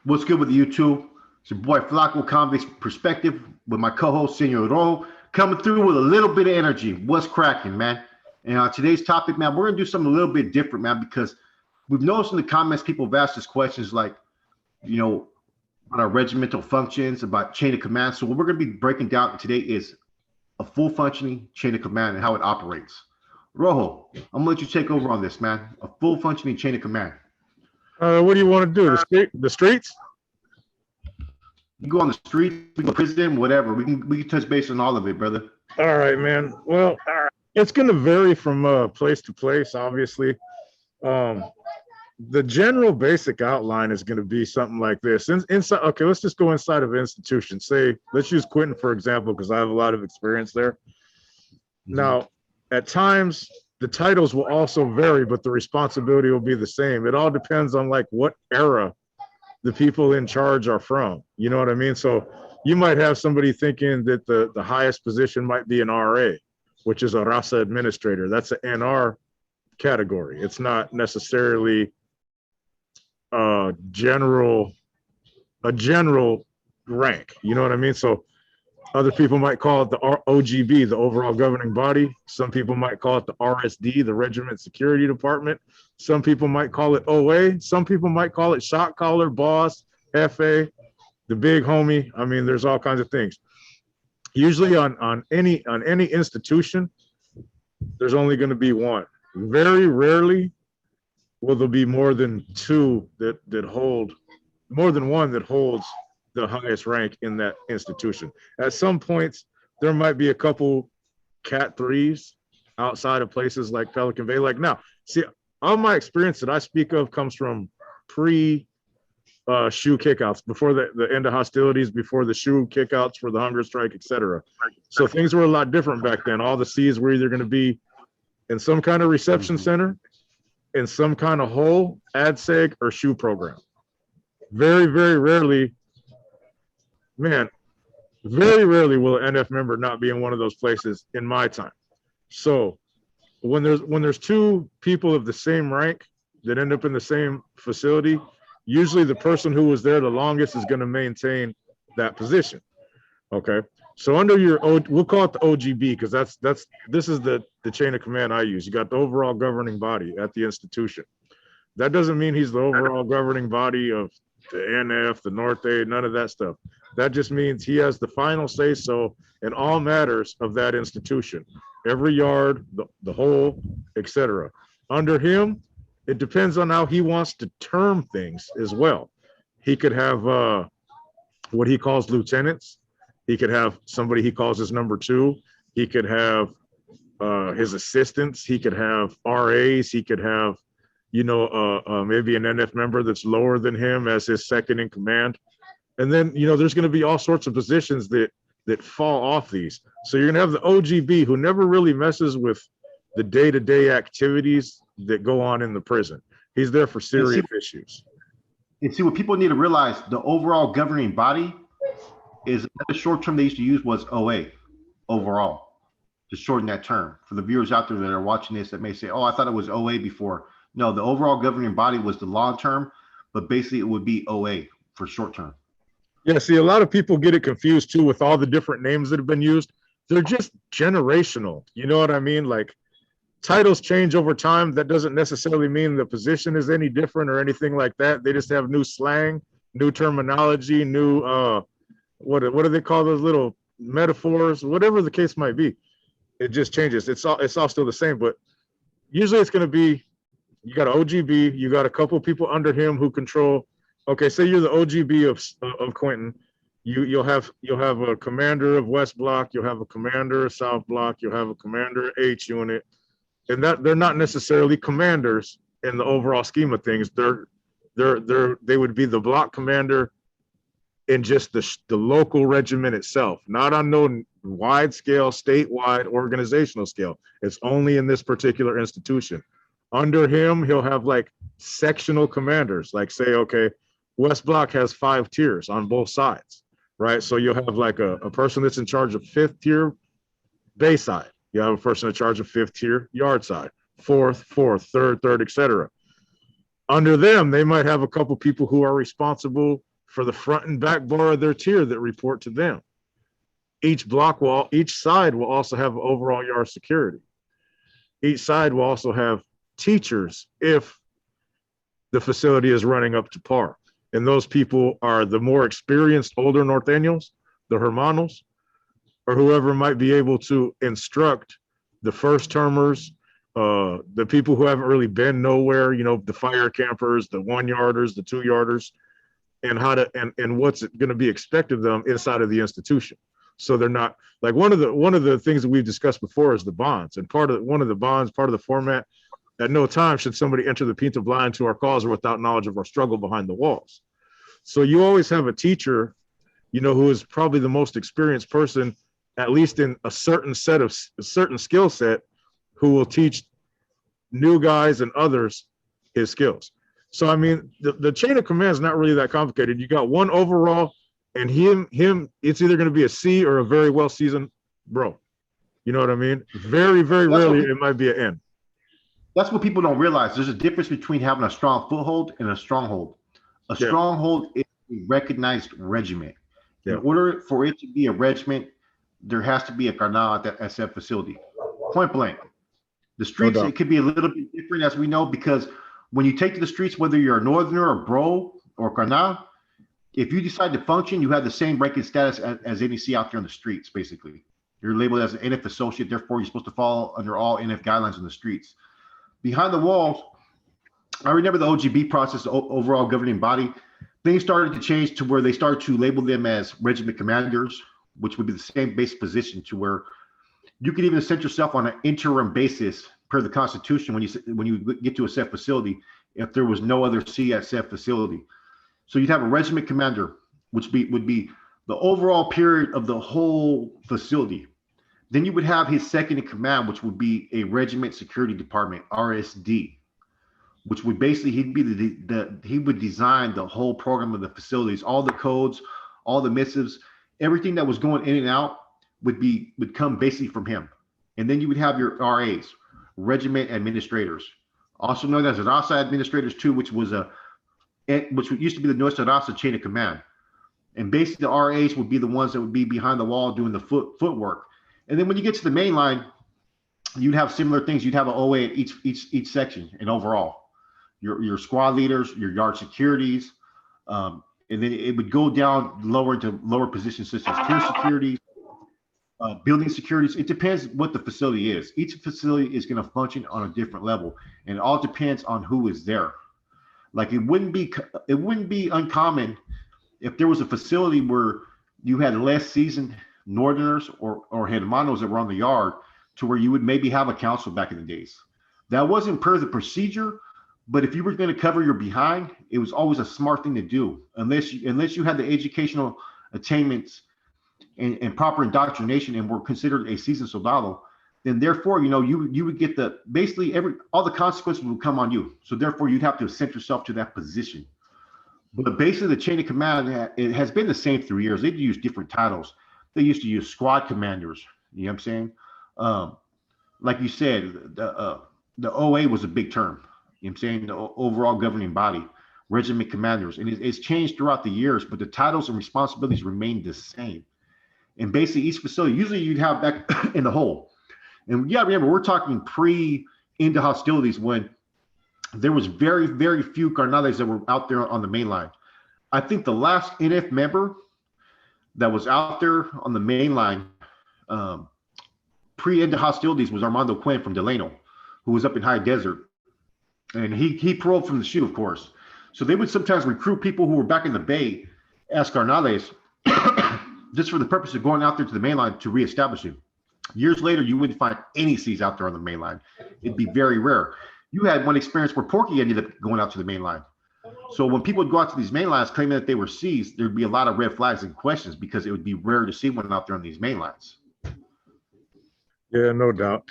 What's good with YouTube? It's your boy Flacco Convicts Perspective with my co-host Senor Ro coming through with a little bit of energy. What's cracking, man? And today's topic, man, we're gonna do something a little bit different, man, because we've noticed in the comments people have asked us questions like, you know, on our regimental functions about chain of command. So what we're gonna be breaking down today is a full functioning chain of command and how it operates. Rojo, I'm gonna let you take over on this, man. A full functioning chain of command. What do you want to do? The streets? You go on the street, we go to prison, whatever. We can touch base on all of it, brother. All right, man. Well, it's going to vary from place to place, obviously. The general basic outline is going to be something like this. Inside, okay, let's just go inside of an institution. Say, let's use Quentin, for example, because I have a lot of experience there. Now, at times, the titles will also vary, but the responsibility will be the same. It all depends on like what era the people in charge are from. You know what I mean? So you might have somebody thinking that the highest position might be an RA, which is a Raza administrator. That's an NR category. It's not necessarily a general rank. You know what I mean? So other people might call it the OGB, the overall governing body. Some people might call it the RSD, the Regiment Security Department. Some people might call it OA. Some people might call it shot caller, boss, FA, the big homie. I mean, there's all kinds of things. Usually on any institution, there's only going to be one. Very rarely will there be more than two that hold, more than one that holds the highest rank in that institution. At some points, there might be a couple Cat 3s outside of places like Pelican Bay. Like now, see, all my experience that I speak of comes from pre-SHU kickouts, before the end of hostilities, before the SHU kickouts for the hunger strike, etc. So things were a lot different back then. All the C's were either going to be in some kind of reception center, in some kind of whole ADSEG or SHU program. Very, very rarely, man, very rarely will an NF member not be in one of those places in my time. So when there's two people of the same rank that end up in the same facility, usually the person who was there the longest is going to maintain that position. Okay. So under your, we'll call it the OGB, because this is the chain of command I use. You got the overall governing body at the institution. That doesn't mean he's the overall governing body of the NF, the Norte, none of that stuff. That just means he has the final say so in all matters of that institution. Every yard, the whole, etc. Under him, it depends on how he wants to term things as well. He could have what he calls lieutenants. He could have somebody he calls his number two. He could have his assistants. He could have RAs. He could have, you know, maybe an NF member that's lower than him as his second in command. And then, you know, there's going to be all sorts of positions that fall off these. So you're going to have the OGB, who never really messes with the day-to-day activities that go on in the prison. He's there for serious issues. And see, what people need to realize, the overall governing body is the short term they used to use was OA overall, to shorten that term. For the viewers out there that are watching this that may say, oh, I thought it was OA before. No, the overall governing body was the long term, but basically it would be OA for short term. Yeah, see, a lot of people get it confused too with all the different names that have been used. They're just generational. You know what I mean? Like, titles change over time. That doesn't necessarily mean the position is any different or anything like that. They just have new slang, new terminology, new what do they call those little metaphors? Whatever the case might be, it just changes. It's all still the same, but usually it's going to be, you got an OGB, you got a couple of people under him who control. Okay, say you're the OGB of Quentin. You'll have a commander of West Block. You'll have a commander of South Block. You'll have a commander H unit, and that they're not necessarily commanders in the overall scheme of things. They would be the block commander in just the local regiment itself, not on no wide scale, statewide, organizational scale. It's only in this particular institution. Under him, he'll have like sectional commanders, like say, okay, West Block has 5 tiers on both sides, right? So you'll have like a person that's in charge of 5th tier bay side. You have a person in charge of 5th tier yard side, 4th, 3rd, etc. Under them, they might have a couple people who are responsible for the front and back bar of their tier that report to them. Each side will also have overall yard security. Each side will also have teachers if the facility is running up to par. And those people are the more experienced older Norteños, the hermanos, or whoever might be able to instruct the first termers, the people who haven't really been nowhere, the fire campers, the 1-yarders, the 2-yarders, and how to and what's going to be expected of them inside of the institution. So they're not like one of the things that we've discussed before is the bonds, and part of the format. At no time should somebody enter the Pinta blind to our cause or without knowledge of our struggle behind the walls. So you always have a teacher, who is probably the most experienced person, at least in a certain skill set, who will teach new guys and others his skills. So, I mean, the chain of command is not really that complicated. You got one overall, and him, it's either going to be a C or a very well-seasoned bro. You know what I mean? Very, very rarely it might be an N. That's what people don't realize. There's a difference between having a strong foothold and a stronghold. A stronghold is a recognized regiment. In order for it to be a regiment, there has to be a carnal at that SF facility. Point blank. The streets, it could be a little bit different, as we know, because when you take to the streets, whether you're a northerner or bro or carnal, if you decide to function, you have the same ranking status as any C out there on the streets, basically. You're labeled as an NF associate, therefore you're supposed to fall under all NF guidelines in the streets. Behind the walls, I remember the OGB process, the overall governing body, things started to change to where they started to label them as regiment commanders, which would be the same basic position to where you could even set yourself on an interim basis per the Constitution when you get to a set facility if there was no other C at set facility. So you'd have a regiment commander, which would be the overall period of the whole facility. Then you would have his second in command, which would be a regiment security department, RSD, which would basically he would design the whole program of the facilities, all the codes, all the missives, everything that was going in and out would come basically from him. And then you would have your RAs, regiment administrators, also known as Raza administrators too, which used to be the Nuestra Raza chain of command. And basically the RAs would be the ones that would be behind the wall doing the footwork. And then when you get to the main line, you'd have similar things. You'd have an OA at each section and overall. Your squad leaders, your yard securities, and then it would go down lower into lower positions such as tier securities, building securities. It depends what the facility is. Each facility is going to function on a different level, and it all depends on who is there. Like it wouldn't be uncommon if there was a facility where you had less seasoned northerners or hermanos that were on the yard, to where you would maybe have a council back in the days. That wasn't per the procedure, but if you were going to cover your behind, it was always a smart thing to do, unless you had the educational attainments and proper indoctrination and were considered a seasoned soldado. Then therefore, you would get all the consequences would come on you. So therefore, you'd have to ascend yourself to that position. But basically, the chain of command, it has been the same through years. They'd use different titles. They used to use squad commanders. You know what I'm saying? Like you said, the OA was a big term. You know what I'm saying? The overall governing body, regiment commanders. And it's changed throughout the years, but the titles and responsibilities remain the same. And basically, each facility, usually you'd have back in the whole. And yeah, remember, we're talking into hostilities when there was very, very few carnales that were out there on the main line. I think the last NF member that was out there on the main line pre-into hostilities was Armando Quinn from Delano, who was up in High Desert. And he paroled from the SHU, of course. So they would sometimes recruit people who were back in the Bay as carnales just for the purpose of going out there to the main line to reestablish it. Years later, you wouldn't find any C's out there on the main line. It'd be very rare. You had one experience where Porky ended up going out to the main line. So when people would go out to these main lines claiming that they were C's, there'd be a lot of red flags and questions because it would be rare to see one out there on these main lines. Yeah, no doubt.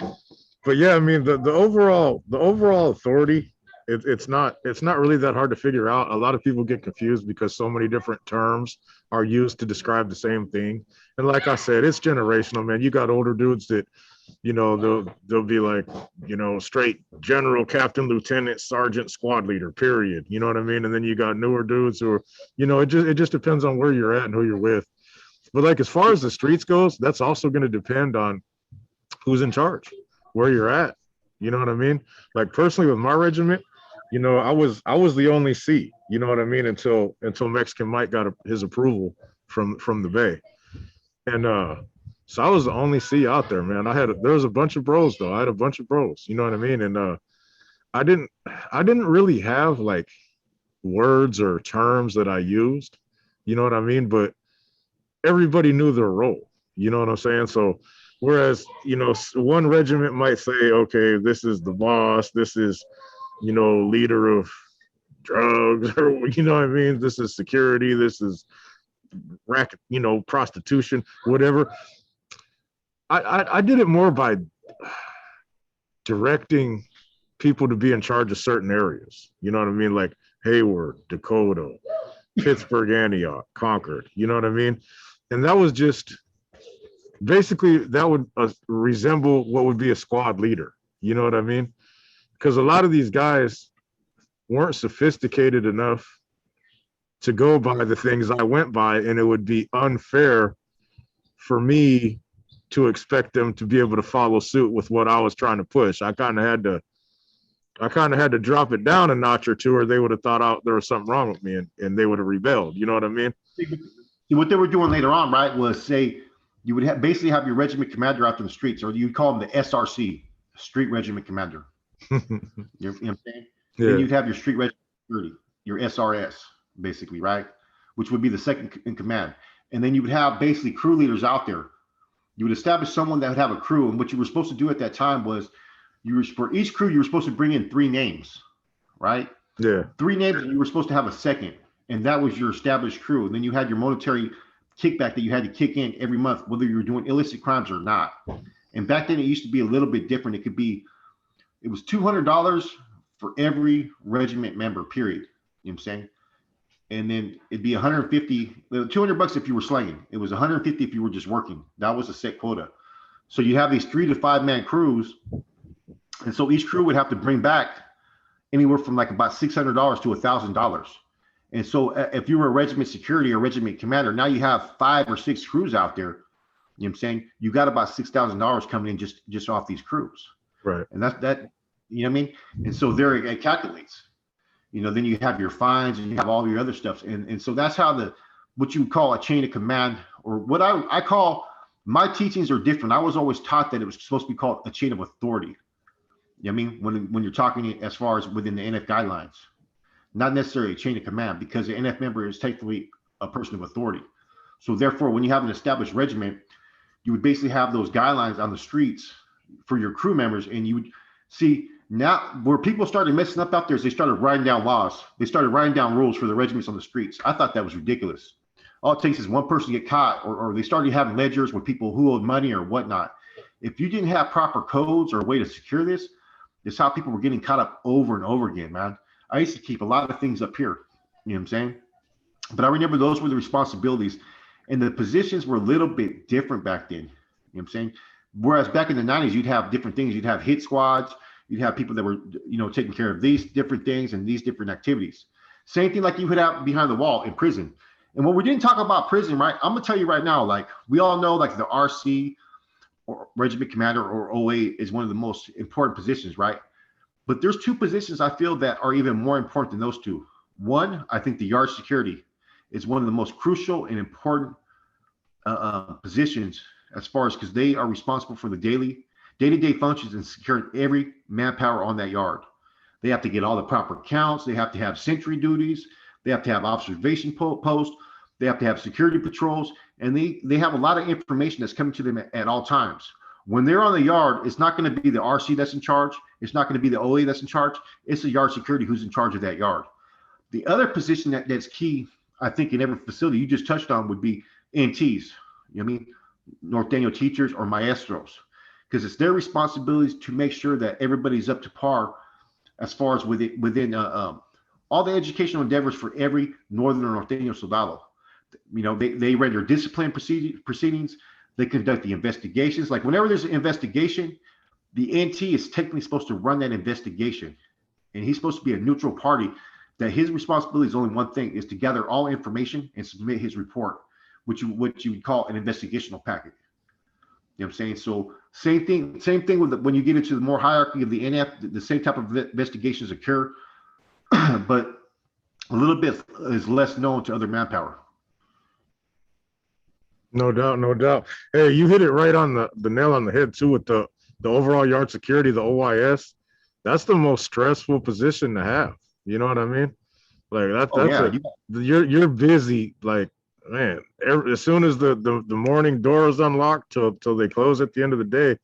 But yeah, I mean, the overall authority, it's not really that hard to figure out. A lot of people get confused because so many different terms are used to describe the same thing. And like I said, it's generational, man. You got older dudes that they'll be like, straight general, captain, lieutenant, sergeant, squad leader, period. You know what I mean? And then you got newer dudes who are, it just depends on where you're at and who you're with. But like, as far as the streets goes, that's also going to depend on who's in charge, where you're at. You know what I mean? Like, personally with my regiment, I was the only C, you know what I mean? Until Mexican Mike got his approval from the Bay. And so I was the only C out there, man. There was a bunch of bros though. I had a bunch of bros, you know what I mean? And I didn't really have like words or terms that I used, you know what I mean? But everybody knew their role, you know what I'm saying? So whereas, one regiment might say, okay, this is the boss, this is, leader of drugs, or, you know what I mean? This is security, this is racket, prostitution, whatever. I did it more by directing people to be in charge of certain areas. You know what I mean? Like Hayward, Dakota, Pittsburgh, Antioch, Concord. You know what I mean? And that was just basically, that would resemble what would be a squad leader. You know what I mean? Because a lot of these guys weren't sophisticated enough to go by the things I went by, and it would be unfair for me to expect them to be able to follow suit with what I was trying to push. I kind of had to drop it down a notch or two, or they would have thought there was something wrong with me, and they would have rebelled. You know what I mean? See, what they were doing later on, right, was say you would basically have your regiment commander out in the streets, or you'd call him the SRC, Street Regiment Commander. You know what I'm saying? Yeah. Then you'd have your Street Regiment Security, your SRS, basically, right? Which would be the second in command. And then you would have basically crew leaders out there. You would establish someone that would have a crew. And what you were supposed to do at that time was for each crew, you were supposed to bring in 3 names, right? Yeah. 3 names, and you were supposed to have a second. And that was your established crew. And then you had your monetary kickback that you had to kick in every month, whether you were doing illicit crimes or not. And back then it used to be a little bit different. It was $200 for every regiment member, period. You know what I'm saying? And then it'd be 150, $200 if you were slanging. It was 150 if you were just working. That was a set quota. So you have these 3 to 5 man crews. And so each crew would have to bring back anywhere from like about $600 to $1,000. And so if you were a regiment security or regiment commander, now you have 5 or 6 crews out there. You know what I'm saying? You got about $6,000 coming in just off these crews. Right. And that, you know what I mean? And so there it calculates. Then you have your fines and you have all your other stuff. And so that's how what you would call a chain of command, or what I call, my teachings are different. I was always taught that it was supposed to be called a chain of authority. You know what I mean? When you're talking as far as within the NF guidelines, not necessarily a chain of command, because the NF member is technically a person of authority. So therefore, when you have an established regiment, you would basically have those guidelines on the streets for your crew members. And you would see, now where people started messing up out there is they started writing down laws. They started writing down rules for the regiments on the streets. I thought that was ridiculous. All it takes is one person to get caught, or they started having ledgers with people who owed money or whatnot. If you didn't have proper codes or a way to secure this is how people were getting caught up over and over again, man. I used to keep a lot of things up here, you know what I'm saying? But I remember those were the responsibilities, and the positions were a little bit different back then, you know what I'm saying? Whereas back in the 90s, you'd have different things. You'd have hit squads. You'd have people that were, taking care of these different things and these different activities. Same thing like you would have behind the wall in prison. And when we didn't talk about prison, right, I'm going to tell you right now, like we all know, like the RC or regiment commander or OA is one of the most important positions, right? But there's 2 positions I feel that are even more important than those 2. One, I think the yard security is one of the most crucial and important positions as far as, because they are responsible for the day-to-day functions and securing every manpower on that yard. They have to get all the proper counts. They have to have sentry duties. They have to have observation posts. They have to have security patrols. And they have a lot of information that's coming to them at all times. When they're on the yard, it's not going to be the RC that's in charge. It's not going to be the OA that's in charge. It's the yard security who's in charge of that yard. The other position that's key, I think, in every facility you just touched on would be NTs. You know what I mean? Norteño teachers or maestros. Because it's their responsibilities to make sure that everybody's up to par as far as within all the educational endeavors for every Northern or Norteño soldado. They render discipline proceedings. They conduct the investigations. Like whenever there's an investigation, the NT is technically supposed to run that investigation, and he's supposed to be a neutral party. That his responsibility is only one thing: is to gather all information and submit his report, which you would call an investigational packet. You know what I'm saying? So same thing with when you get into the more hierarchy of the NF, the same type of investigations occur, but a little bit is less known to other manpower. No doubt, no doubt. Hey, you hit it right on the nail on the head too with the overall yard security, the OYS. That's the most stressful position to have. You know what I mean? Like you're busy. Like, man, as soon as the morning door is unlocked till they close at the end of the day,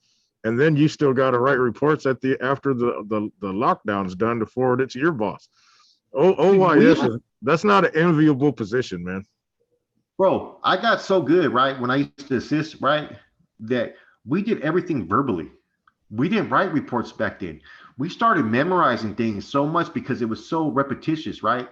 and then you still got to write reports after the lockdown's done to forward it to your boss. OYS that's not an enviable position, man. Bro, I got so good, right? When I used to assist, right, that we did everything verbally. We didn't write reports back then. We started memorizing things so much because it was so repetitious, right?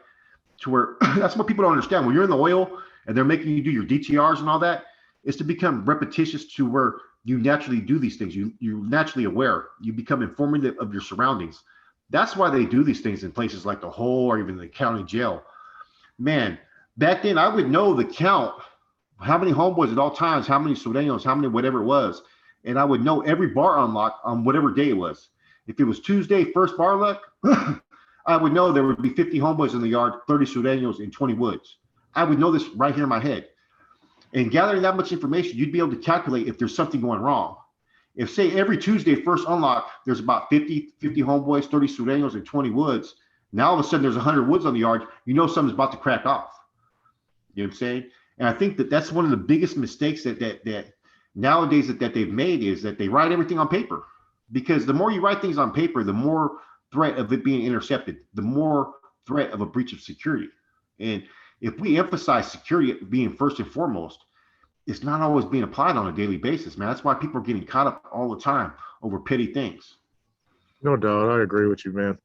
To where that's what people don't understand. When you're in the oil and they're making you do your DTRs and all that, it's to become repetitious to where you naturally do these things. You're naturally aware. You become informative of your surroundings. That's why they do these things in places like the Hole or even the county jail. Man, back then, I would know the count, how many homeboys at all times, how many Sureños, how many whatever it was. And I would know every bar unlock on whatever day it was. If it was Tuesday, first bar luck, I would know there would be 50 homeboys in the yard, 30 Sureños, and 20 Woods. I would know this right here in my head. And gathering that much information, you'd be able to calculate if there's something going wrong. If, say, every Tuesday, first unlock, there's about 50 homeboys, 30 Sureños, and 20 Woods. Now, all of a sudden, there's 100 Woods on the yard. You know something's about to crack off. You know what I'm saying? And I think that's one of the biggest mistakes that nowadays that they've made is that they write everything on paper. Because the more you write things on paper, the more threat of it being intercepted, the more threat of a breach of security. And if we emphasize security being first and foremost, it's not always being applied on a daily basis, man. That's why people are getting caught up all the time over petty things. No doubt. I agree with you, man.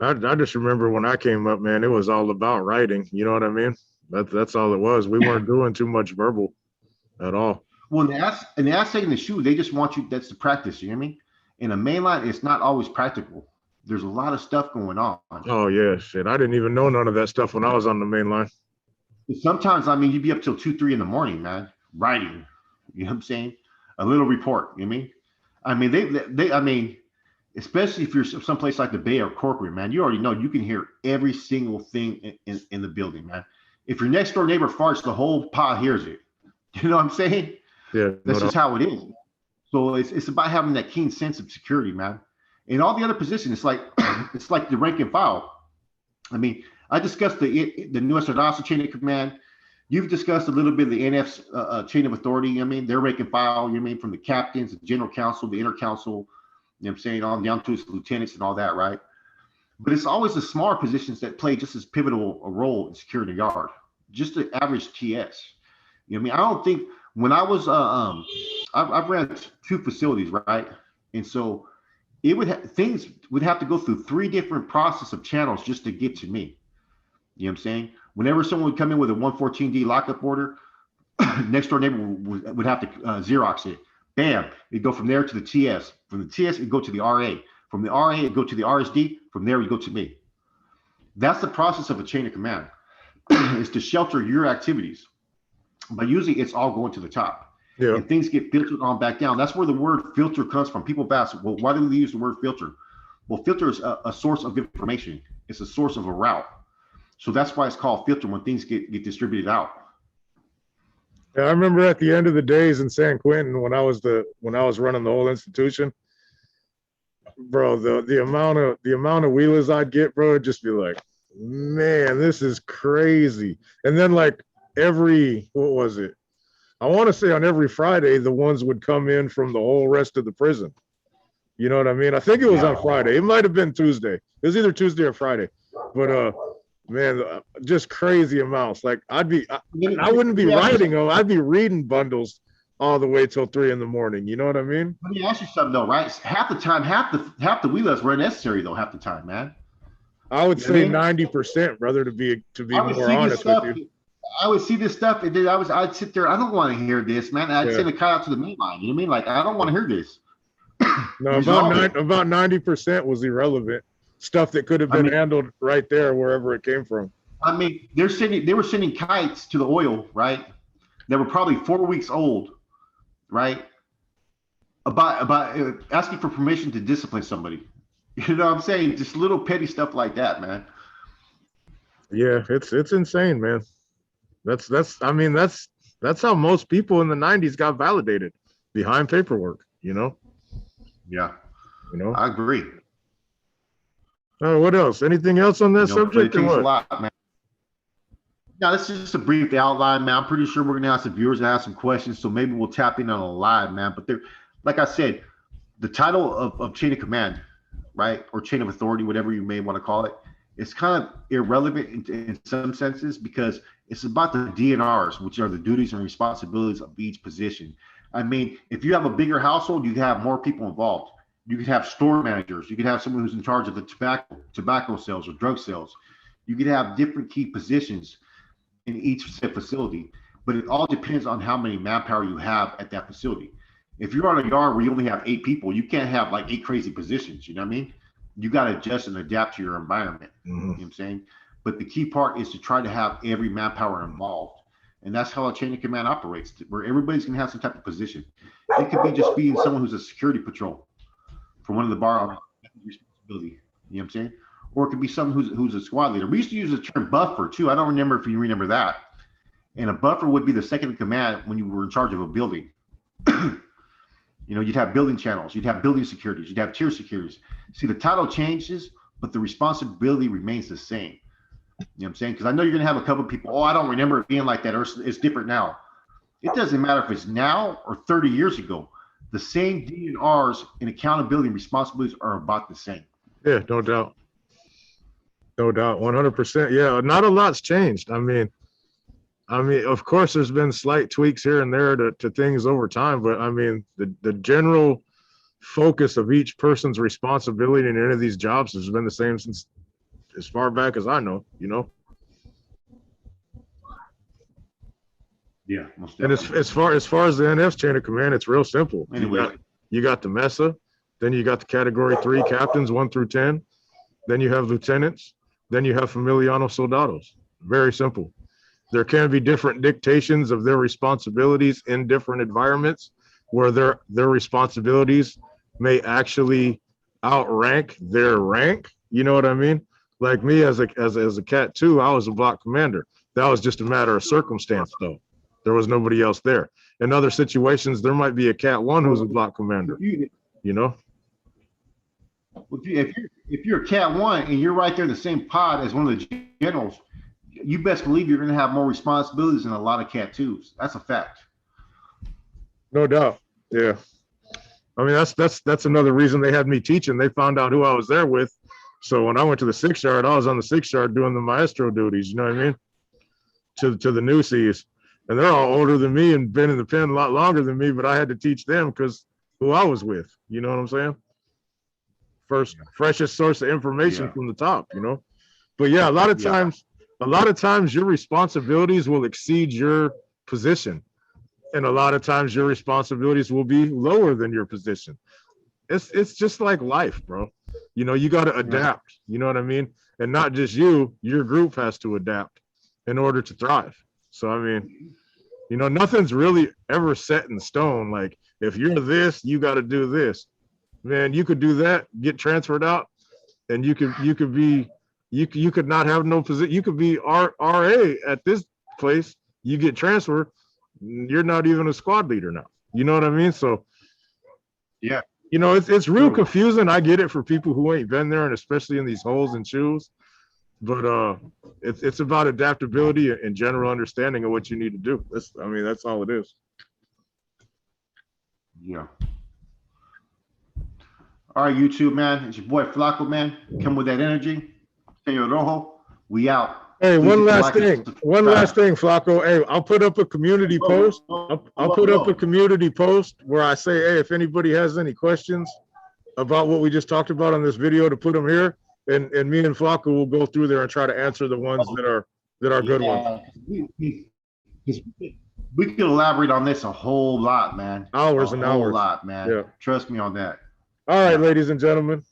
I just remember when I came up, man, it was all about writing. You know what I mean? That's all it was. We weren't doing too much verbal at all. Well, in the assay in the shoe, they just want you, that's the practice, you hear me? In a mainline, it's not always practical. There's a lot of stuff going on. Oh, yeah, shit. I didn't even know none of that stuff when I was on the main line. Sometimes, I mean, you'd be up till 2, 3 in the morning, man, writing. You know what I'm saying? A little report, you know what I mean? I mean, especially if you're someplace like the Bay or corporate, man, you already know you can hear every single thing in the building, man. If your next door neighbor farts, the whole pod hears it. You know what I'm saying? Yeah. That's just how it is. So it's about having that keen sense of security, man. In all the other positions, it's like the rank and file. I mean, I discussed the Nuestra Raza chain of command. You've discussed a little bit of the NF's chain of authority. You know what I mean, their rank and file. You know what I mean, from the captains, the general counsel, the inner counsel. You know what I'm saying, on down to its lieutenants and all that, right? But it's always the smaller positions that play just as pivotal a role in securing the yard. Just the average TS. You know what I mean? I don't think when I was I've ran 2 facilities, right? And so it things would have to go through 3 different process of channels just to get to me. You know what I'm saying? Whenever someone would come in with a 114D lockup order, next door neighbor would have to Xerox it. Bam, it'd go from there to the TS. From the TS, it'd go to the RA. From the RA, it'd go to the RSD. From there, it'd go to me. That's the process of a chain of command. Is to shelter your activities. But usually it's all going to the top. Yeah. And things get filtered on back down. That's where the word filter comes from. People ask, well, why do we use the word filter? Well, filter is a source of information. It's a source of a route. So that's why it's called filter when things get distributed out. Yeah, I remember at the end of the days in San Quentin when I was running the whole institution, bro, the amount of wheelers I'd get, bro, it'd just be like, man, this is crazy. And then like what was it? I want to say on every Friday, the ones would come in from the whole rest of the prison. You know what I mean? I think it was on Friday. It might've been Tuesday. It was either Tuesday or Friday, but man, just crazy amounts. Like I wouldn't be writing them. I'd be reading bundles all the way till 3 in the morning. You know what I mean? Let me ask you something though, right? Half the time, half the wheelers were necessary though. Half the time, man. I would say 90%, brother, to be more honest with you. I would see this stuff, and then I'd sit there. I don't want to hear this, man. I'd Yeah. send a guy out to the main line. You know what I mean? Like, I don't want to hear this. No, Resolve it. about 90% was irrelevant stuff that could have been handled right there wherever it came from. I mean, they were sending kites to the oil, right? That were probably 4 weeks old, right? About asking for permission to discipline somebody. You know what I'm saying? Just little petty stuff like that, man. Yeah, it's insane, man. I mean, that's how most people in the 90s got validated, behind paperwork, you know? Yeah, You know? I agree. What else? Anything else on that You know, but subject it or takes a what? lot, man. Now, this is just a brief outline, man. I'm pretty sure we're gonna have some viewers that have some questions, so maybe we'll tap in on a live, man. But there, like I said, the title of chain of command, right, or chain of authority, whatever you may want to call it, it's kind of irrelevant in some senses because it's about the DNRs, which are the duties and responsibilities of each position. I mean, if you have a bigger household, you have more people involved. You could have store managers. You could have someone who's in charge of the tobacco sales or drug sales. You could have different key positions in each said facility, but it all depends on how many manpower you have at that facility. If you're on a yard where you only have 8 people, you can't have like 8 crazy positions. You know what I mean? You got to adjust and adapt to your environment. You know what I'm saying? But the key part is to try to have every manpower involved. And that's how a chain of command operates, where everybody's going to have some type of position. It could be just being someone who's a security patrol for one of the bar responsibility. You know what I'm saying? Or it could be someone who's a squad leader. We used to use the term buffer too. I don't remember if you remember that. And a buffer would be the second in command when you were in charge of a building. You know, you'd have building channels, you'd have building securities, you'd have tier securities. See, the title changes, but the responsibility remains the same. You know what I'm saying? Because I know you're going to have a couple of people, oh, I don't remember it being like that, or it's different now. It doesn't matter if it's now or 30 years ago. The same DNRs and accountability and responsibilities are about the same. Yeah, no doubt. No doubt, 100%. Yeah, not a lot's changed. I mean, of course, there's been slight tweaks here and there to things over time, but I mean, the general focus of each person's responsibility in any of these jobs has been the same since as far back as I know, you know? Yeah, most And definitely. as far as the NF's chain of command, it's real simple. Anyway. You got the MESA, then you got the category 3 captains, 1 through 10, then you have lieutenants, then you have familiano soldados. Very simple. There can be different dictations of their responsibilities in different environments where their responsibilities may actually outrank their rank. You know what I mean? Like me as a Cat 2, I was a block commander. That was just a matter of circumstance though. There was nobody else there. In other situations, there might be a Cat 1 who's a block commander, you know? If you're a Cat 1 and you're right there in the same pod as one of the generals, you best believe you're going to have more responsibilities than a lot of Cat 2s. That's a fact. No doubt. Yeah. I mean, that's another reason they had me teaching. They found out who I was there with. So when I went to the 6th yard, I was on the 6th yard doing the maestro duties, you know what I mean? To the new Cs. And they're all older than me and been in the pen a lot longer than me, but I had to teach them because who I was with, you know what I'm saying? Freshest source of information from the top, you know? But yeah, a lot of times your responsibilities will exceed your position. And a lot of times your responsibilities will be lower than your position. It's just like life, bro. You know, you got to adapt, you know what I mean? And not just you, your group has to adapt in order to thrive. So, I mean, you know, nothing's really ever set in stone. Like if you're this, you got to do this. Man, you could do that, get transferred out, and you could not have no position. You could be RA at this place. You get transferred, you're not even a squad leader now. You know what I mean? So, yeah, you know, it's real confusing. I get it for people who ain't been there, and especially in these holes and shoes. But it's about adaptability and general understanding of what you need to do. That's all it is. Yeah. All right, YouTube, man. It's your boy Flaco, man. Come with that energy. Senor Rojo, we out. Hey, Please one last like and thing. subscribe. One last thing, Flaco. Hey, I'll put up a community post. I'll put up a community post where I say, hey, if anybody has any questions about what we just talked about on this video, to put them here, and me and Flaco will go through there and try to answer the ones that are good ones. We could elaborate on this a whole lot, man. Hours a and whole hours. lot, man. Yeah. Trust me on that. All right, ladies and gentlemen.